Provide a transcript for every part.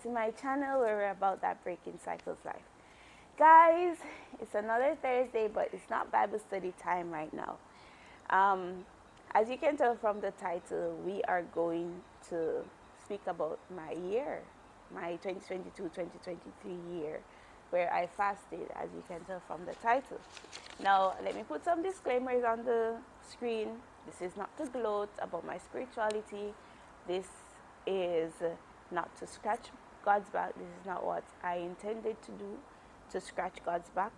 to my channel where we're about that breaking cycles life. Guys, it's another Thursday, but it's not Bible study time right now. Um, as you can tell from the title, we are going to speak about my year, my 2022-2023 year, where I fasted, as you can tell from the title. Now, let me put some disclaimers on the screen. This is not to gloat about my spirituality. This is not to scratch God's back. This is not what I intended to do, to scratch God's back.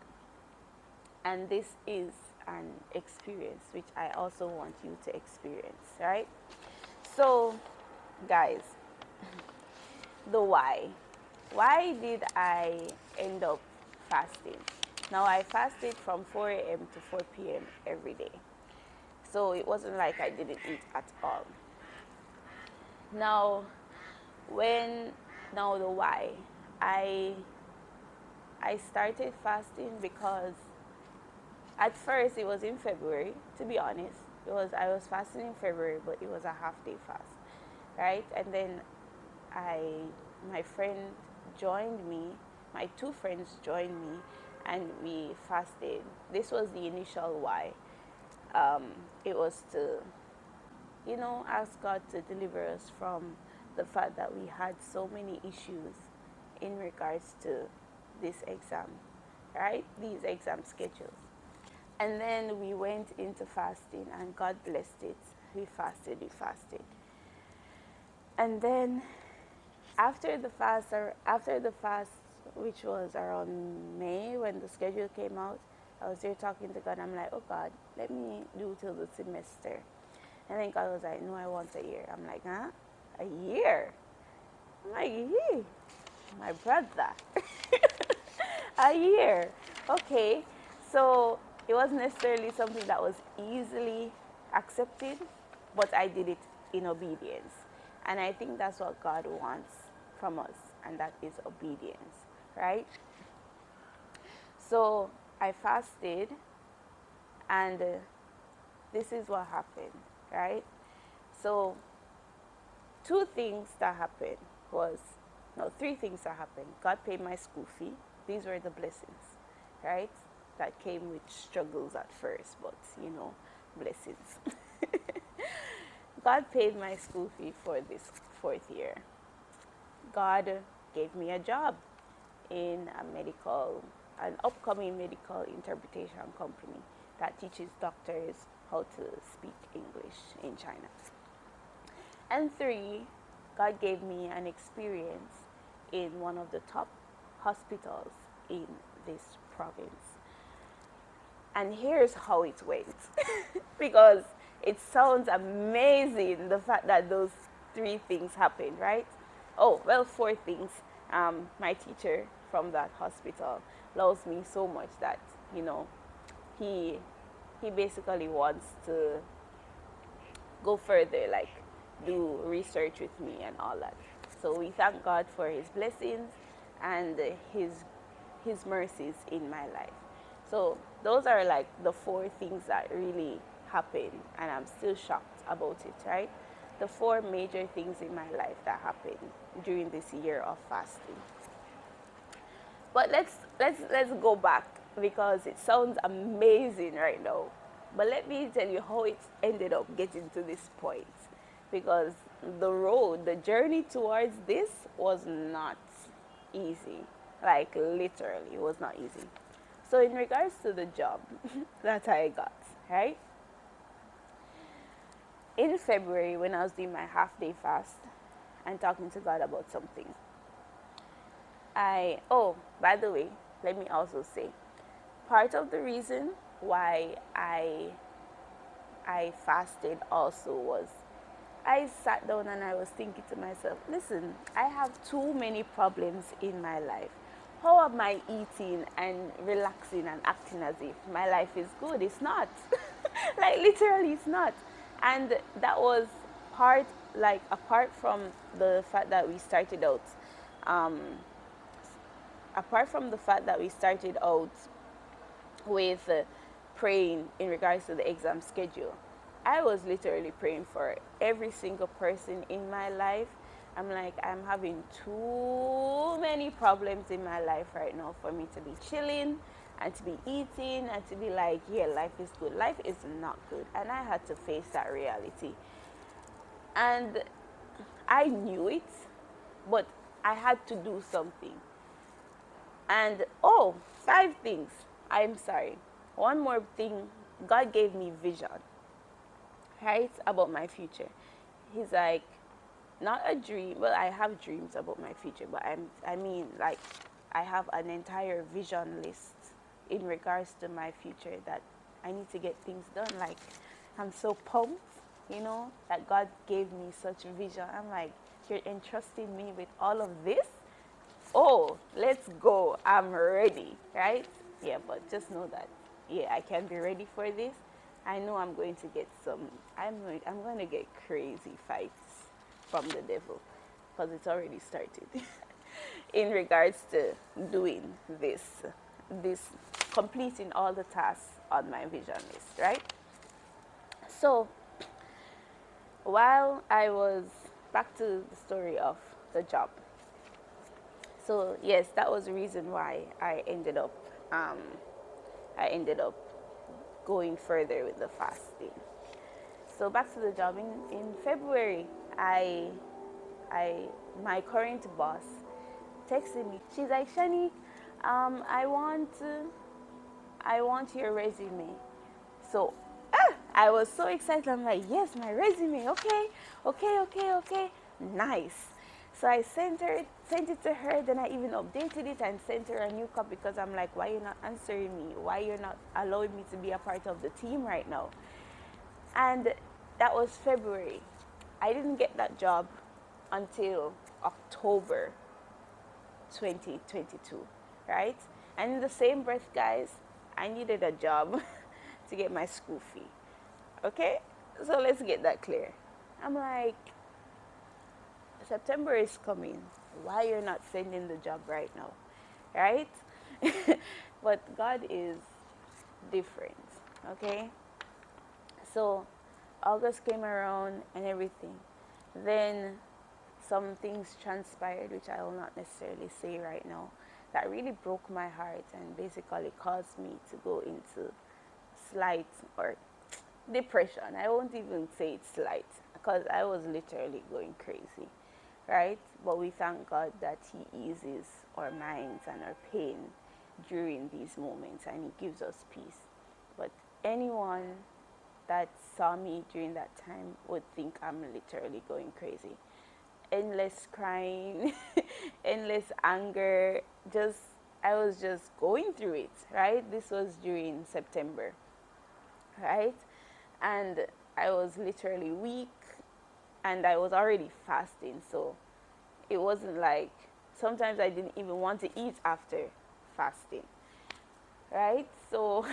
And this is an experience which I also want you to experience, right? So, guys, the why. Why did I end up fasting? Now, I fasted from 4 a.m. to 4 p.m. every day. So it wasn't like I didn't eat at all. Now, now the why. I started fasting because at first it was in February, to be honest. I was fasting in February, but it was a half-day fast, right? And then my friend joined me, my two friends joined me, and we fasted. This was the initial why. It was to, ask God to deliver us from the fact that we had so many issues in regards to this exam, right? These exam schedules. And then we went into fasting, and God blessed it. We fasted. And then after the fast, which was around May when the schedule came out, I was there talking to God. I'm like, oh God, let me do till the semester. And then God was like, no, I want a year. I'm like, huh? A year? I'm like, hey, my brother. A year. Okay. So it wasn't necessarily something that was easily accepted, but I did it in obedience. And I think that's what God wants from us, and that is obedience, right? So I fasted, and this is what happened, right? So three things that happened. God paid my school fee. These were the blessings, right? That came with struggles at first, but blessings. God paid my school fee for this fourth year. God gave me a job in an upcoming medical interpretation company that teaches doctors how to speak English in China. And three, God gave me an experience in one of the top hospitals in this province. And here's how it went. Because it sounds amazing, the fact that those three things happened, right? Oh, well, four things. My teacher from that hospital loves me so much that, he basically wants to go further, like do research with me and all that. So we thank God for his blessings and his mercies in my life. So those are like the four things that really happened, and I'm still shocked about it, right? The four major things in my life that happened during this year of fasting. But let's go back, because it sounds amazing right now. But let me tell you how it ended up getting to this point, because the journey towards this was not easy. Like literally, it was not easy. So in regards to the job that I got, right? In February, when I was doing my half-day fast and talking to God about something, by the way, let me also say, part of the reason why I fasted also was I sat down and I was thinking to myself, listen, I have too many problems in my life. How am I eating and relaxing and acting as if my life is good? It's not. Like literally it's not. And that was apart from the fact that we started out, um, with praying in regards to the exam schedule, I was literally praying for every single person in my life I'm like, I'm having too many problems in my life right now for me to be chilling and to be eating and to be like, yeah, life is good. Life is not good. And I had to face that reality. And I knew it, but I had to do something. And oh, 5 things. I'm sorry. One more thing. God gave me vision, right, about my future. He's like, not a dream. Well, I have dreams about my future, but I mean, like, I have an entire vision list in regards to my future that I need to get things done. Like, I'm so pumped, that God gave me such vision. I'm like, you're entrusting me with all of this? Oh, let's go. I'm ready, right? Yeah, but just know that, yeah, I can be ready for this. I know I'm going to get I'm going to get crazy fights from the devil because it's already started in regards to doing this, completing all the tasks on my vision list, right? So while I was back to the story of the job, so yes, that was the reason why um, I ended up going further with the fasting. So back to the job in February, I my current boss texted me. She's like, Shani, I want your resume. So I was so excited. I'm like, yes, my resume. Okay, okay. Nice. So I sent it to her. Then I even updated it and sent her a new copy because I'm like, why you're not answering me? Why you're not allowing me to be a part of the team right now? And that was February. I didn't get that job until October 2022, right? And in the same breath, guys, I needed a job to get my school fee. Okay? So let's get that clear. I'm like, September is coming. Why you're not sending the job right now? Right? But God is different. Okay? So August came around and everything. Then some things transpired, which I will not necessarily say right now, that really broke my heart and basically caused me to go into slight or depression. I won't even say it's slight because I was literally going crazy, right? But we thank God that He eases our minds and our pain during these moments and He gives us peace. But anyone that saw me during that time would think I'm literally going crazy. Endless crying, endless anger, I was just going through it, right? This was during September, right? And I was literally weak and I was already fasting, so it wasn't like sometimes I didn't even want to eat after fasting, right? So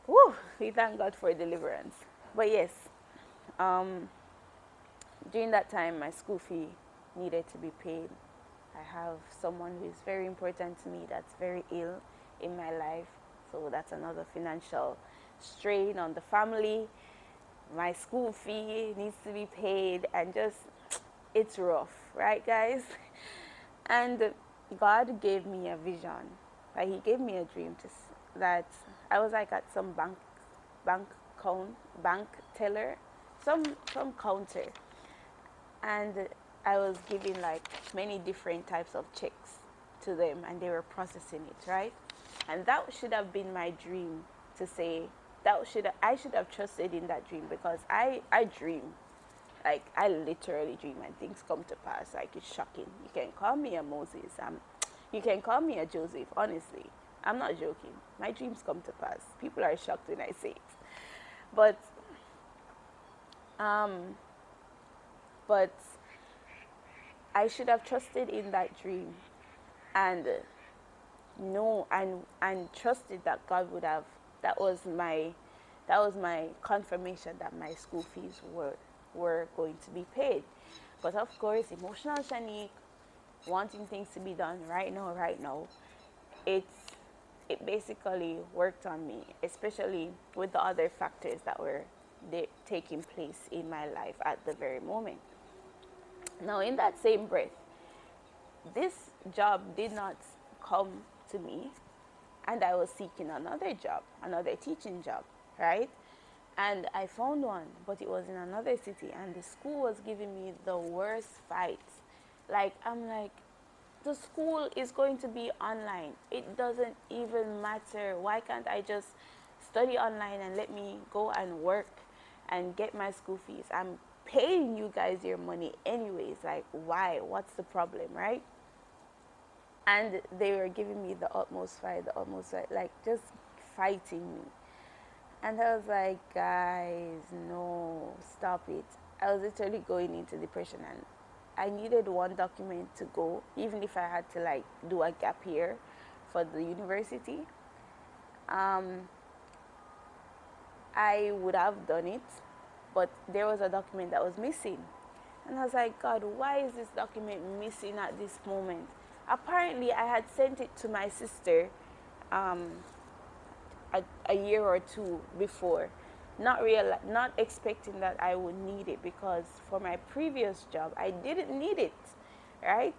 whew, we thank God for deliverance. But yes, um, during that time, my school fee needed to be paid. I have someone who is very important to me that's very ill in my life, so that's another financial strain on the family. My school fee needs to be paid, and just it's rough, right, guys? And God gave me a vision. Like He gave me a dream that I was like at some bank bank teller, some counter, and I was giving like many different types of checks to them, and they were processing it, right? And that should have been my dream to say I should have trusted in that dream because I dream, like I literally dream and things come to pass. Like it's shocking. You can call me a Moses. You can call me a Joseph. Honestly, I'm not joking. My dreams come to pass. People are shocked when I say it, but um, but I should have trusted in that dream and know and trusted that God would have. That was my confirmation that my school fees were going to be paid. But of course, emotional Shanique, wanting things to be done right now, it's it basically worked on me, especially with the other factors that were taking place in my life at the very moment. Now, in that same breath, this job did not come to me, and I was seeking another job, another teaching job, right? And I found one, but it was in another city, and the school was giving me the worst fight. Like, I'm like, the school is going to be online. It doesn't even matter. Why can't I just study online and let me go and work and get my school fees? I'm paying you guys your money anyways. Like, why? What's the problem, right? And they were giving me the utmost fight, like just fighting me. And I was like, guys, no, stop it. I was literally going into depression, and I needed one document to go, even if I had to like do a gap year for the university. Um, I would have done it, but there was a document that was missing. And I was like, God, why is this document missing at this moment? Apparently, I had sent it to my sister um, a year or two before, not expecting that I would need it, because for my previous job, I didn't need it, right?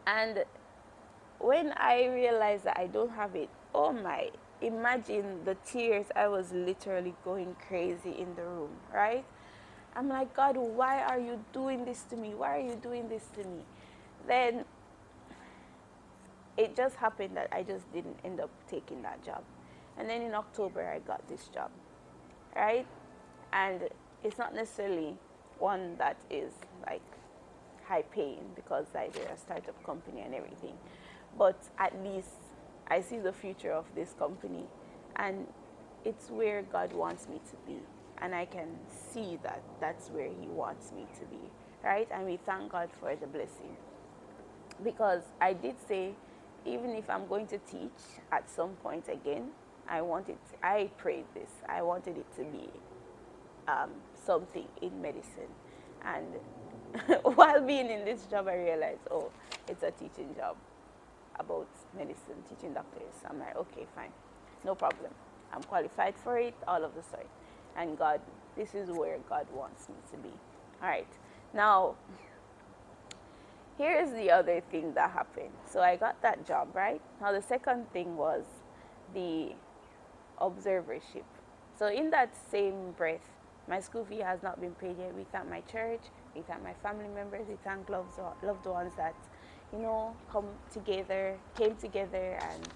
And when I realized that I don't have it, oh my, imagine the tears. I was literally going crazy in the room, right? I'm like, God, why are you doing this to me? Why are you doing this to me? Then it just happened that I just didn't end up taking that job. And then in October, I got this job, right? And it's not necessarily one that is like high paying, because like they're a startup company and everything. But at least I see the future of this company, and it's where God wants me to be. And I can see that that's where He wants me to be, right? And we thank God for the blessing. Because I did say, even if I'm going to teach at some point again, I prayed this, I wanted it to be something in medicine. And while being in this job, I realized, oh, it's a teaching job about medicine, teaching doctors. I'm like, okay, fine, no problem. I'm qualified for it, all of the sort. And God, this is where God wants me to be. All right, now, here's the other thing that happened. So I got that job, right? Now, the second thing was the observership. So in that same breath, my school fee has not been paid yet. We thank my church, we thank my family members, we thank loved ones that, came together, and,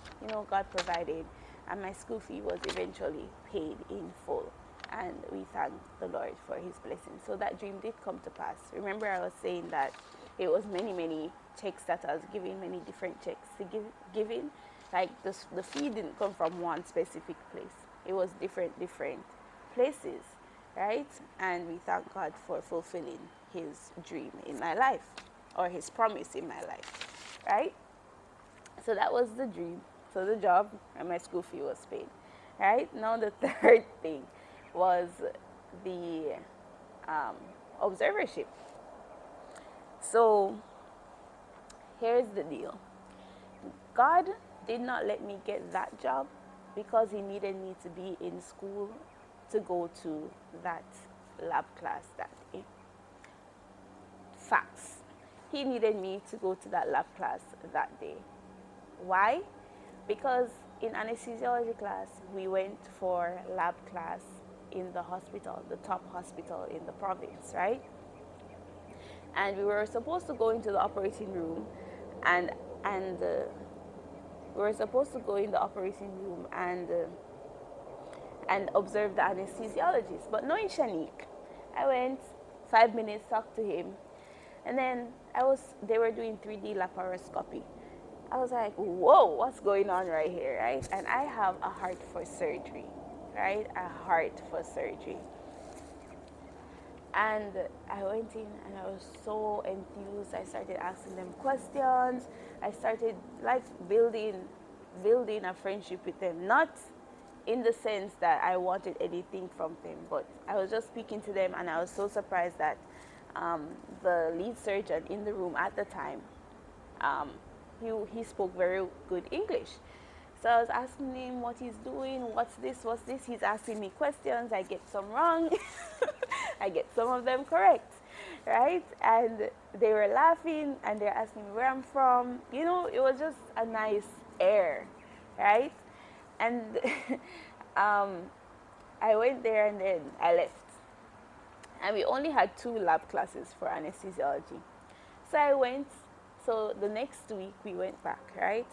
God provided. And my school fee was eventually paid in full. And we thank the Lord for His blessing. So that dream did come to pass. Remember, I was saying that it was many, many checks that I was giving, many different checks to giving. Like the fee didn't come from one specific place. It was different places, right? And we thank God for fulfilling His dream in my life, or His promise in my life, right? So that was the dream. So the job, and my school fee was paid, right? Now the third thing was the observership. So here's the deal. God did not let me get that job because He needed me to be in school to go to that lab class that day. Facts. He needed me to go to that lab class that day. Why? Because in anesthesiology class, we went for lab class in the hospital, the top hospital in the province, right? And we were supposed to go into the operating room, and we were supposed to go in the operating room and observe the anesthesiologist. But knowing Shanique, I went 5 minutes, talked to him, and then they were doing 3D laparoscopy. I was like, whoa, what's going on right here, right? And I have a heart for surgery, right? A heart for surgery. And I went in and I was so enthused. I started asking them questions. I started like building a friendship with them. Not in the sense that I wanted anything from them, but I was just speaking to them, and I was so surprised that the lead surgeon in the room at the time, he spoke very good English. So I was asking him what he's doing, what's this. He's asking me questions. I get some wrong. I get some of them correct. right? And they were laughing and they're asking me where I'm from. You know, it was just a nice air, right? And um, I went there and then I left. And we only had 2 lab classes for anesthesiology. So I went, so the next week we went back, right?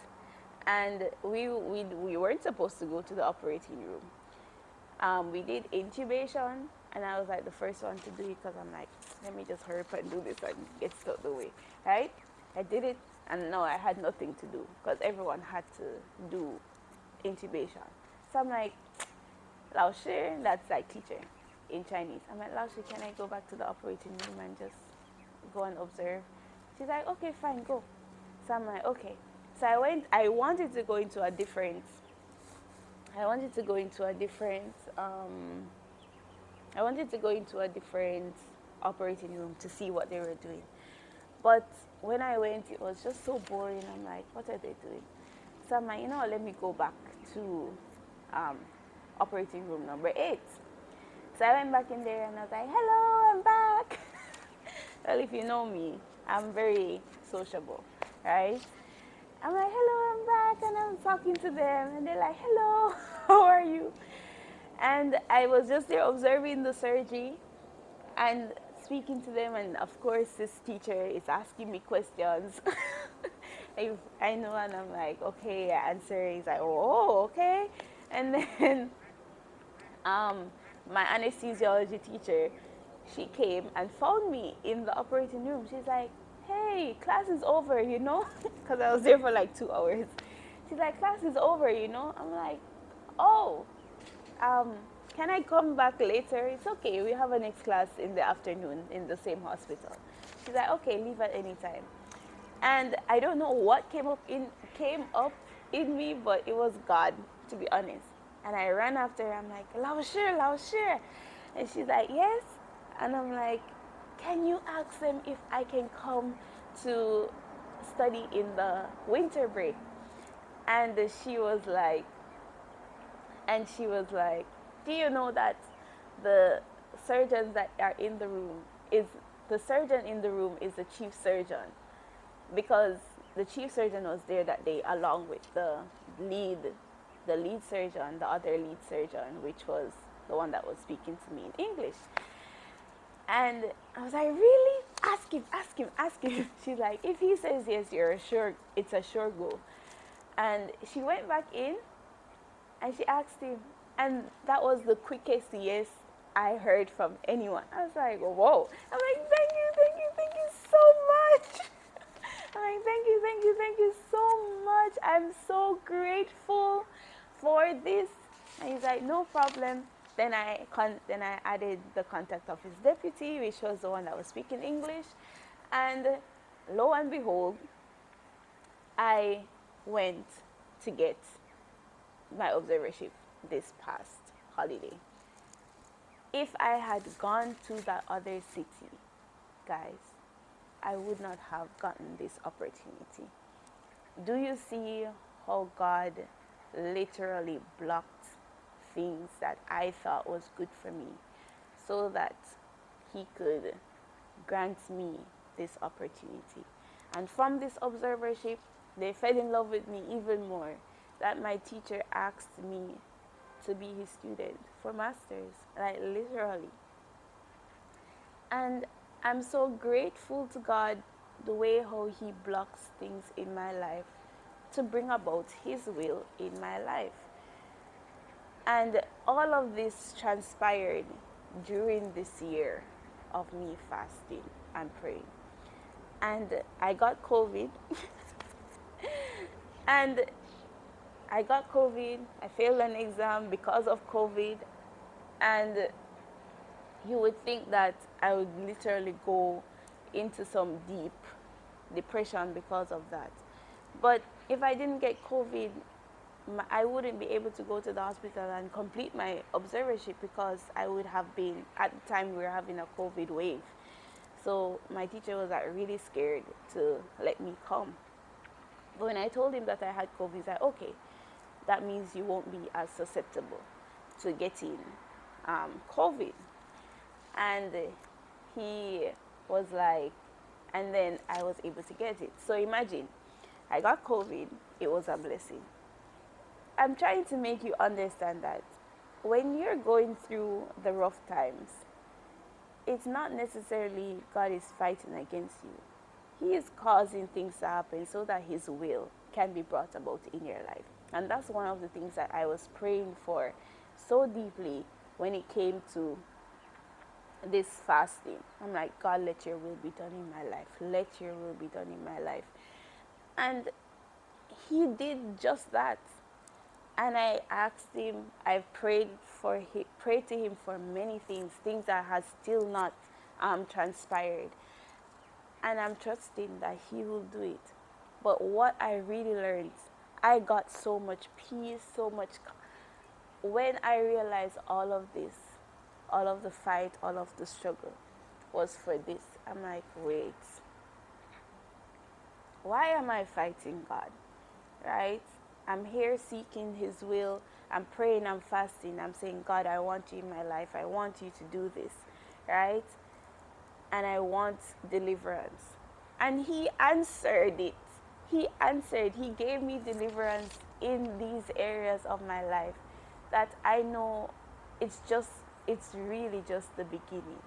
And we weren't supposed to go to the operating room. We did intubation, and I was like the first one to do it because I'm like, let me just hurry up and do this and get stuck the way, right? I did it, and no, I had nothing to do because everyone had to do intubation. So I'm like, Lao Shi, that's like teacher in Chinese. I'm like, Lao Shi, can I go back to the operating room and just go and observe? She's like, okay, fine, go. So I'm like, okay. So I wanted to go into a different, I wanted to go into a different, I wanted to go into a different operating room to see what they were doing. But when I went, it was just so boring. I'm like, what are they doing? So I'm like, you know, let me go back to um, operating room number 8. So I went back in there and I was like, hello, I'm back. Well, if you know me, I'm very sociable, right? I'm like, hello, I'm back, and I'm talking to them, and they're like, hello, how are you? And I was just there observing the surgery and speaking to them, and of course, this teacher is asking me questions. If I know, and I'm like, okay, I answer. He's like, oh, okay. And then my anesthesiology teacher, she came and found me in the operating room. She's like, hey, class is over, you know? Because I was there for like 2 hours. She's like, class is over, you know? I'm like, oh, um, can I come back later? It's okay, we have a next class in the afternoon in the same hospital. She's like, okay, leave at any time. And I don't know what came up in me, but it was God, to be honest. And I ran after her. I'm like, Lao Shi, Lao Shi. And she's like, yes. And I'm like, can you ask them if I can come to study in the winter break? And she was like, do you know that the surgeons that are in the room is the surgeon in the room is the chief surgeon, because the chief surgeon was there that day along with lead the lead surgeon, the other lead surgeon, which was the one that was speaking to me in English. And I was like, really? Ask him, ask him, ask him. She's like, if he says yes, it's a sure go. And she went back in and she asked him, and that was the quickest yes I heard from anyone. I was like, whoa. I'm like, thank you, thank you, thank you so much. I'm like, thank you so much. I'm so grateful for this. And he's like, no problem. Then I added the contact of his deputy, which was the one that was speaking English. And lo and behold, I went to get my observership this past holiday. If I had gone to that other city, guys, I would not have gotten this opportunity. Do you see how God literally blocked things that I thought was good for me so that he could grant me this opportunity? And from this observership, they fell in love with me even more, that my teacher asked me to be his student for masters, like literally. And I'm so grateful to God the way how he blocks things in my life to bring about his will in my life. And all of this transpired during this year of me fasting and praying. And I got COVID. And I got COVID. I failed an exam because of COVID. And you would think that I would literally go into some deep depression because of that. But if I didn't get COVID, I wouldn't be able to go to the hospital and complete my observership because I would have been, at the time we were having a COVID wave. So my teacher was like really scared to let me come. But when I told him that I had COVID, he's like, okay, that means you won't be as susceptible to getting COVID. And he was like, and then I was able to get it. So imagine, I got COVID, it was a blessing. I'm trying to make you understand that when you're going through the rough times, it's not necessarily God is fighting against you. He is causing things to happen so that His will can be brought about in your life. And that's one of the things that I was praying for so deeply when it came to this fasting. I'm like, God, let your will be done in my life. Let your will be done in my life. And He did just that. And I asked Him, I've prayed to Him for many things that has still not transpired. And I'm trusting that He will do it. But what I really learned, I got so much peace, when I realized all of this, all of the fight, all of the struggle was for this. I'm like, wait, why am I fighting God? Right? I'm here seeking His will. I'm praying, I'm fasting. I'm saying, God, I want you in my life. I want you to do this. Right? And I want deliverance. And He answered it. He answered. He gave me deliverance in these areas of my life that I know it's really just the beginning.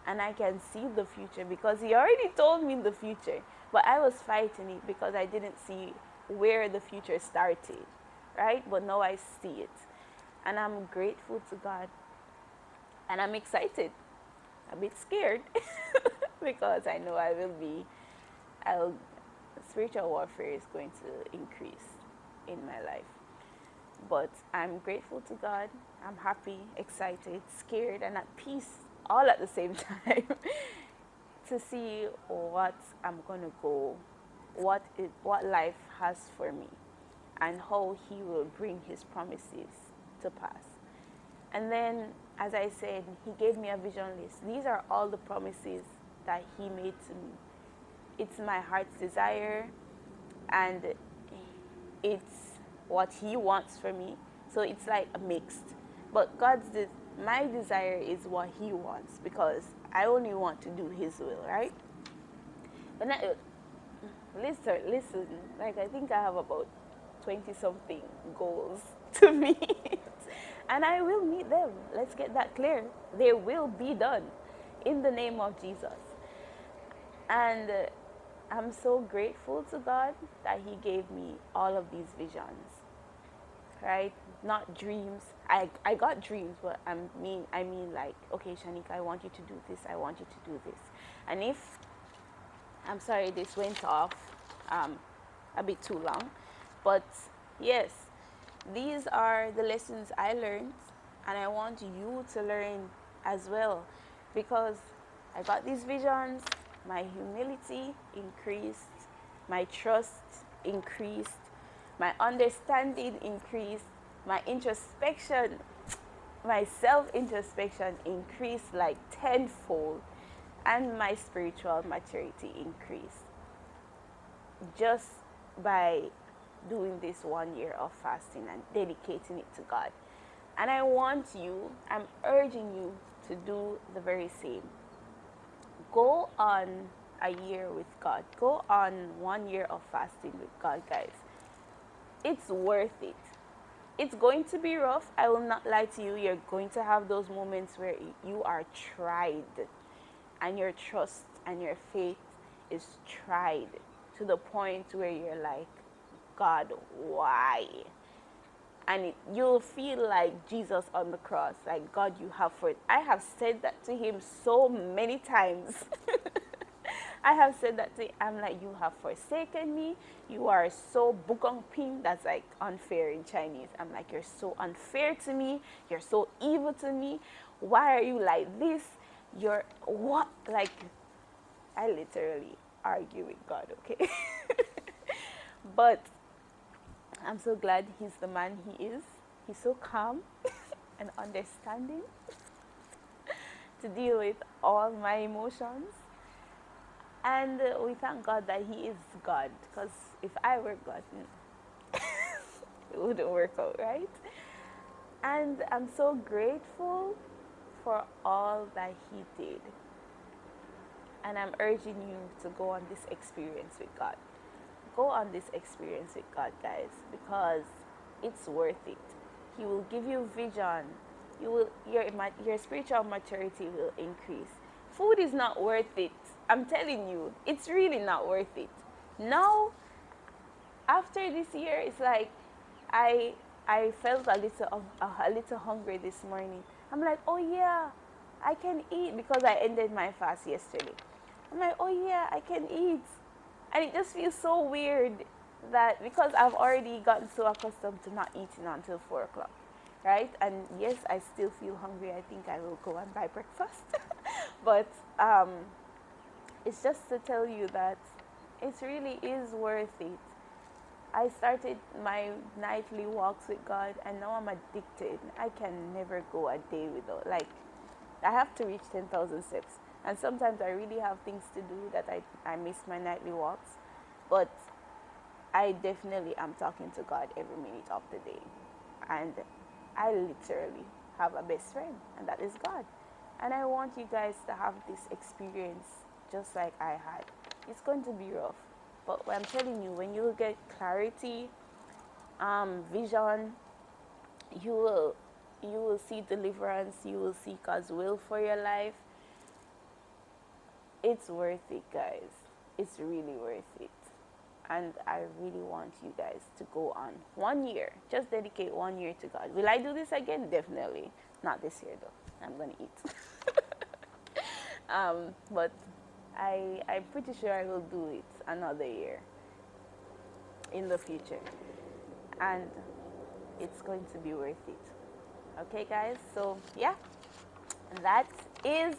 And I can see the future because He already told me the future. But I was fighting it because I didn't see where the future started. Right? But now I see it. And I'm grateful to God. And I'm excited. A bit scared because I know spiritual warfare is going to increase in my life. But I'm grateful to God. I'm happy, excited, scared, and at peace all at the same time to see what I'm gonna go, what life has for me, and how He will bring His promises to pass. And then, as I said, He gave me a vision list. These are all the promises that He made to me. It's my heart's desire, and it's what He wants for me. So it's like a mixed. But my desire is what He wants because I only want to do His will, right? But now, listen. Like I think I have about 20-something goals to meet, and I will meet them. Let's get that clear. They will be done in the name of Jesus. And I'm so grateful to God that He gave me all of these visions, right? Not dreams. I got dreams, but I mean like, okay, Shanika, I want you to do this. I want you to do this. And if, I'm sorry, this went off a bit too long, but yes, these are the lessons I learned, and I want you to learn as well, because I got these visions, my humility increased, my trust increased, my understanding increased, my introspection, my self-introspection increased like tenfold, and my spiritual maturity increased just by doing this 1 year of fasting and dedicating it to God. And I'm urging you to do the very same. Go on a year with God. Go on 1 year of fasting with God, guys. It's worth it. It's going to be rough. I will not lie to you. You're going to have those moments where you are tried and your trust and your faith is tried to the point where you're like, God, why? And you'll feel like Jesus on the cross, like, God, you have for it. I have said that to Him so many times. I have said that to Him. I'm like, you have forsaken me. You are so bukong ping. That's like unfair in Chinese. I'm like, you're so unfair to me. You're so evil to me. Why are you like this? You're what? Like, I literally argue with God, okay? But I'm so glad He's the man He is. He's so calm and understanding to deal with all my emotions. And we thank God that He is God, because if I were God, it wouldn't work out, right? And I'm so grateful for all that He did. And I'm urging you to go on this experience with God. Go on this experience with God, guys, because it's worth it. He will give you vision. Your spiritual maturity will increase. Food is not worth it. I'm telling you, it's really not worth it. Now, after this year, it's like I I felt a little hungry this morning. I'm like, oh yeah, I can eat because I ended my fast yesterday. I'm like, oh yeah, I can eat, and it just feels so weird that because I've already gotten so accustomed to not eating until 4 o'clock, right? And yes, I still feel hungry. I think I will go and buy breakfast, but it's just to tell you that it really is worth it. I started my nightly walks with God, and now I'm addicted. I can never go a day without, like, I have to reach 10,000 steps. And sometimes I really have things to do that I miss my nightly walks. But I definitely am talking to God every minute of the day. And I literally have a best friend, and that is God. And I want you guys to have this experience just like I had. It's going to be rough. But I'm telling you, when you get clarity, vision, you will see deliverance. You will see God's will for your life. It's worth it, guys. It's really worth it. And I really want you guys to go on 1 year. Just dedicate 1 year to God. Will I do this again? Definitely. Not this year, though. I'm going to eat. But I'm pretty sure I will do it another year in the future. And it's going to be worth it. Okay, guys? So, yeah. That is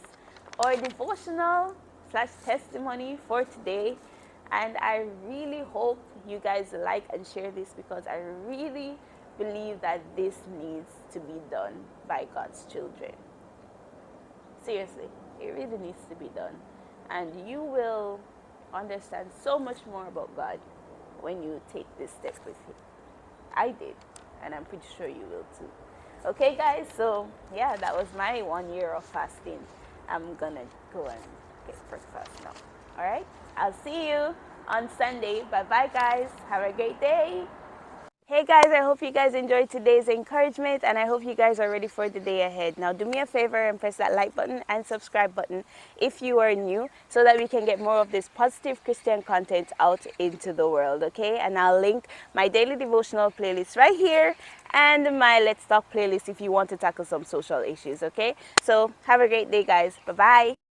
our devotional / testimony for today. And I really hope you guys like and share this, because I really believe that this needs to be done by God's children. Seriously, it really needs to be done. And you will understand so much more about God when you take this step with Him. I did, and I'm pretty sure you will too. Okay, guys, so yeah, that was my 1 year of fasting. I'm gonna go and get breakfast now. All right, I'll see you on Sunday. Bye bye, guys. Have a great day. Hey guys, I hope you guys enjoyed today's encouragement, and I hope you guys are ready for the day ahead. Now do me a favor and press that like button and subscribe button if you are new, so that we can get more of this positive Christian content out into the world, okay? And I'll link my daily devotional playlist right here and my Let's Talk playlist if you want to tackle some social issues, okay? So have a great day, guys. Bye-bye.